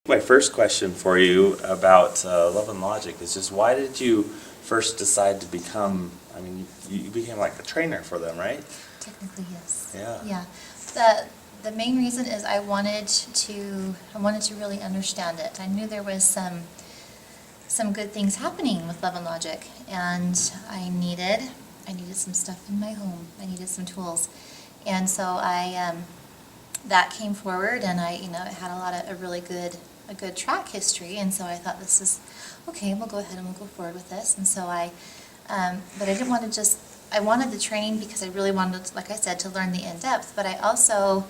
My first question for you about Love and Logic is just why did you first decide to become, I mean, you became like a trainer for them, right? Technically, yes. Yeah. Yeah. The main reason is I wanted to really understand it. I knew there was some good things happening with Love and Logic, and I needed some stuff in my home. I needed some tools. And so that came forward, and it had a really good track history, and so I thought, this is okay, we'll go ahead and we'll go forward with this. And so but I didn't want to I wanted the training because I really wanted, like I said, to learn the in-depth, but I also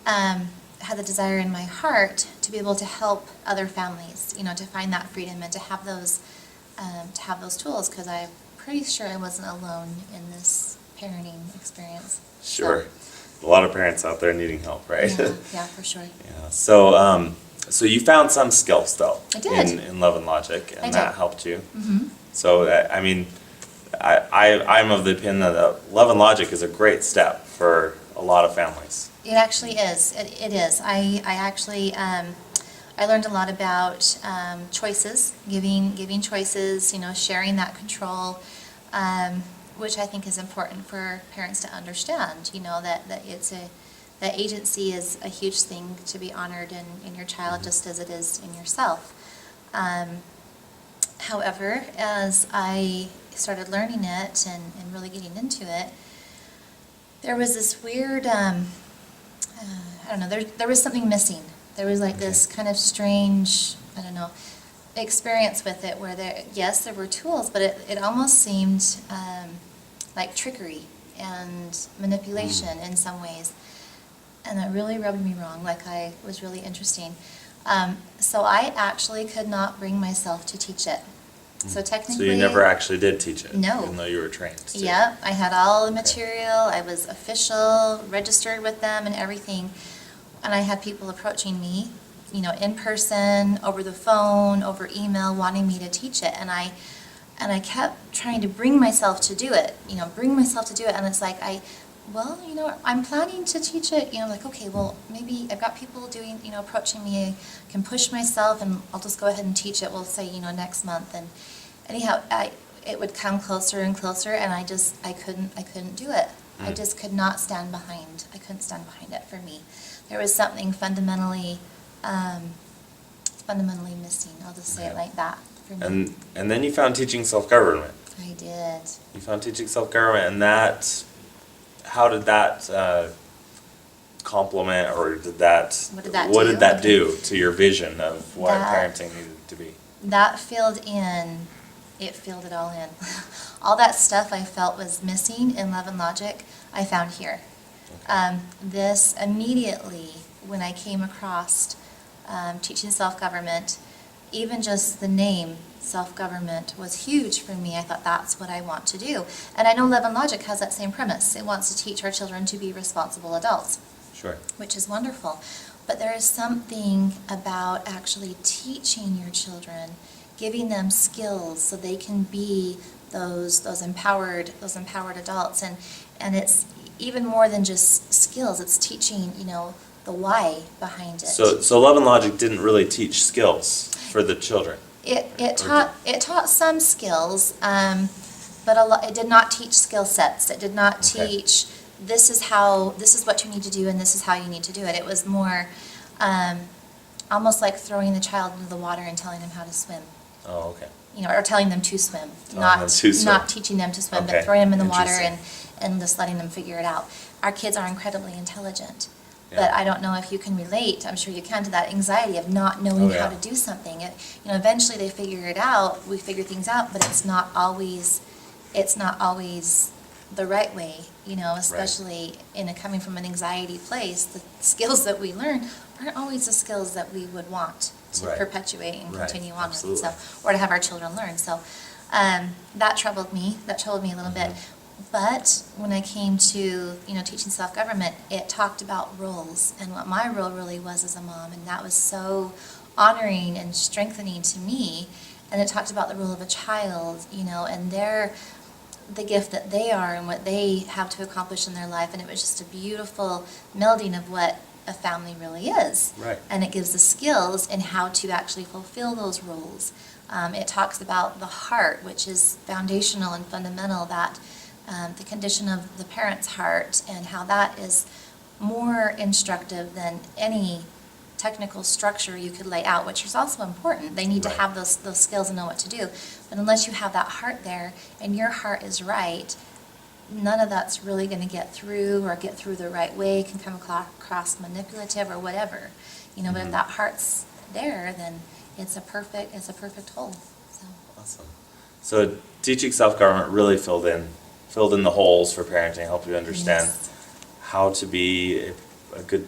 had the desire in my heart to be able to help other families, to find that freedom and to have those tools, because I'm pretty sure I wasn't alone in this parenting experience. Sure. A lot of parents out there needing help, right? Yeah, for sure. Yeah. So you found some skills though. I did. In Love and Logic, and that helped you. Mm-hmm. So I mean, I'm of the opinion that Love and Logic is a great step for a lot of families. It actually is. It is. I actually I learned a lot about choices, giving choices, sharing that control, which I think is important for parents to understand. That that agency is a huge thing to be honored in your child, just as it is in yourself. However, as I started learning it and really getting into it, there was this weird, I don't know, there was something missing. There was like this kind of strange, I don't know, experience with it where there were tools, but it almost seemed like trickery and manipulation in some ways. And that really rubbed me wrong, like I was really interesting. So I actually could not bring myself to teach it. So technically... So you never actually did teach it? No. Even though you were trained to? Yep, I had all the material, I was official, registered with them and everything. And I had people approaching me, in person, over the phone, over email, wanting me to teach it. And I kept trying to bring myself to do it, and it's like, I'm planning to teach it, like, okay, well, maybe I've got people doing, approaching me, I can push myself and I'll just go ahead and teach it, we'll say, next month. And anyhow, it would come closer and closer, and I couldn't do it. I just could not stand behind, I couldn't stand behind it for me. There was something fundamentally missing, I'll just say it like that for me. And then you found teaching self-government. I did. You found teaching self-government, and how did that complement, or what did that do to your vision of what parenting needed to be? That filled it all in. All that stuff I felt was missing in Love and Logic, I found here. This immediately, when I came across teaching self-government, even just the name self-government was huge for me. I thought, that's what I want to do. And I know Love and Logic has that same premise. It wants to teach our children to be responsible adults. Sure. Which is wonderful. But there is something about actually teaching your children, giving them skills so they can be those empowered adults. And it's even more than just skills. It's teaching, the why behind it. So Love and Logic didn't really teach skills for the children. It taught some skills, but it did not teach skill sets. It did not teach, this is what you need to do and this is how you need to do it. It was more almost like throwing the child into the water and telling them how to swim. Oh, okay. Or telling them to swim, not teaching them to swim, but throwing them in the water and just letting them figure it out. Our kids are incredibly intelligent. But I don't know if you can relate, I'm sure you can, to that anxiety of not knowing how to do something. Eventually they figure it out, we figure things out, but it's not always the right way, especially coming from an anxiety place. The skills that we learn aren't always the skills that we would want to perpetuate and continue on with, or to have our children learn. So that troubled me a little bit. But when I came to, teaching self-government, it talked about roles and what my role really was as a mom, and that was so honoring and strengthening to me. And it talked about the role of a child, and the gift that they are and what they have to accomplish in their life. And it was just a beautiful melding of what a family really is. Right. And it gives the skills in how to actually fulfill those roles. It talks about the heart, which is foundational and fundamental, that the condition of the parent's heart, and how that is more instructive than any technical structure you could lay out, which is also important. They need to Right. have those skills and know what to do. But unless you have that heart there and your heart is right, none of that's really going to get through or get through the right way. It can come across manipulative or whatever. But if that heart's there, then it's a perfect whole. So. Awesome. So teaching self-government really filled in the holes for parenting, helped you understand Yes. how to be a good,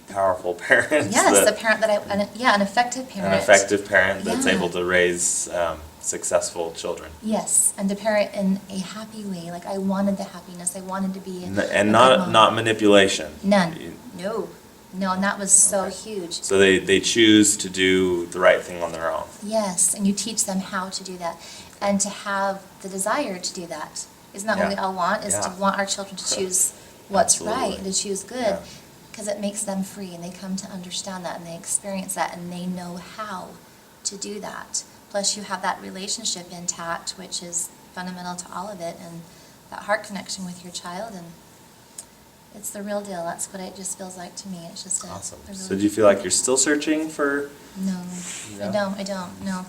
powerful parent. Yes, a parent an effective parent. An effective parent that's Yeah. able to raise successful children. Yes, and to parent in a happy way. Like, I wanted the happiness. I wanted to be And a not good mom. not manipulation. None. You- No, and that was so Okay. huge. So they choose to do the right thing on their own. Yes, and you teach them how to do that, and to have the desire to do that. Isn't that what we Yeah. all want? Is to Yeah. want our children to choose what's right, Absolutely. and to choose good, Yeah. because it makes them free, and they come to understand that, and they experience that, and they know how to do that. Plus, you have that relationship intact, which is fundamental to all of it, and that heart connection with your child, and it's the real deal. That's what it just feels like to me. It's just Awesome. a really So do you feel like you're still searching for? No, No? I don't, no.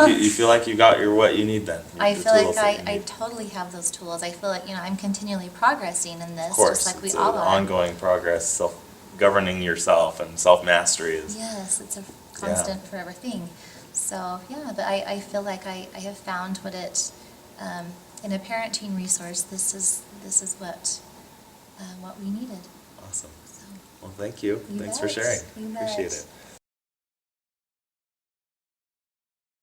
You feel like you got what you need then? I the feel like tools that you I need. totally have those tools. I feel like, I'm continually progressing in this, Of course, just like we it's all an are. ongoing progress. Self-governing yourself and self-mastery is. Yes, it's a constant, forever thing. So, yeah, but I feel like I have found what in a parenting resource, this is what we needed. Awesome. So, Well, thank you. you Thanks for bet. sharing. You Appreciate bet. it.